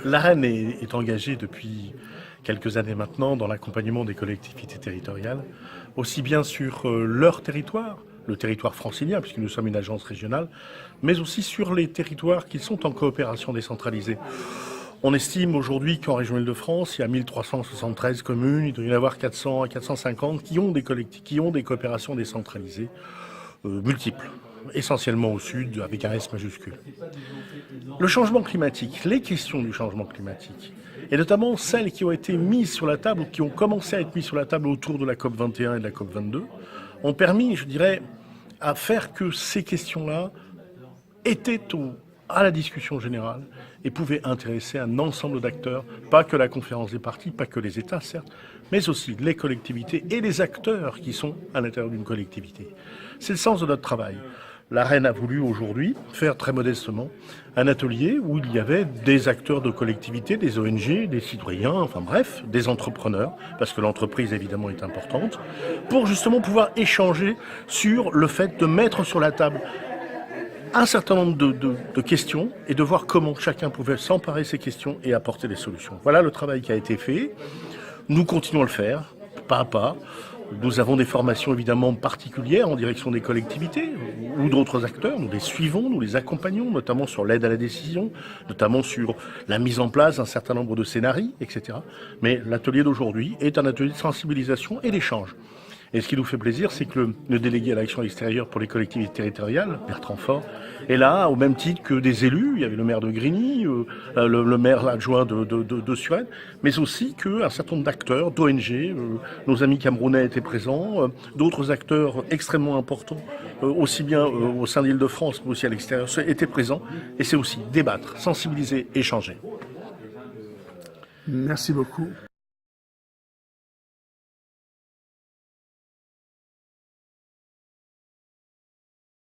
L'AREN est engagée depuis quelques années maintenant dans l'accompagnement des collectivités territoriales, aussi bien sur leur territoire, le territoire francilien, puisque nous sommes une agence régionale, mais aussi sur les territoires qui sont en coopération décentralisée. On estime aujourd'hui qu'en région Île-de-France, il y a 1373 communes, il doit y en avoir 400 à 450 qui ont des coopérations décentralisées multiples, essentiellement au sud, avec un S majuscule. Le changement climatique, les questions du changement climatique, et notamment celles qui ont été mises sur la table ou qui ont commencé à être mises sur la table autour de la COP 21 et de la COP 22, ont permis, je dirais, à faire que ces questions-là étaient à la discussion générale et pouvaient intéresser un ensemble d'acteurs, pas que la conférence des parties, pas que les États, certes, mais aussi les collectivités et les acteurs qui sont à l'intérieur d'une collectivité. C'est le sens de notre travail. L'AREN a voulu aujourd'hui faire très modestement un atelier où il y avait des acteurs de collectivités, des ONG, des citoyens, enfin bref, des entrepreneurs, parce que l'entreprise évidemment est importante, pour justement pouvoir échanger sur le fait de mettre sur la table un certain nombre de questions et de voir comment chacun pouvait s'emparer de ces questions et apporter des solutions. Voilà le travail qui a été fait. Nous continuons à le faire, pas à pas. Nous avons des formations évidemment particulières en direction des collectivités ou d'autres acteurs. Nous les suivons, nous les accompagnons, notamment sur l'aide à la décision, notamment sur la mise en place d'un certain nombre de scénarios, etc. Mais l'atelier d'aujourd'hui est un atelier de sensibilisation et d'échange. Et ce qui nous fait plaisir, c'est que le délégué à l'action extérieure pour les collectivités territoriales, Bertrand Faure, est là au même titre que des élus. Il y avait le maire de Grigny, le maire adjoint de Suresnes, mais aussi qu'un certain nombre d'acteurs, d'ONG, nos amis camerounais étaient présents, d'autres acteurs extrêmement importants, aussi bien au sein de l'Île-de-France, mais aussi à l'extérieur, étaient présents. Et c'est aussi débattre, sensibiliser, échanger. Merci beaucoup.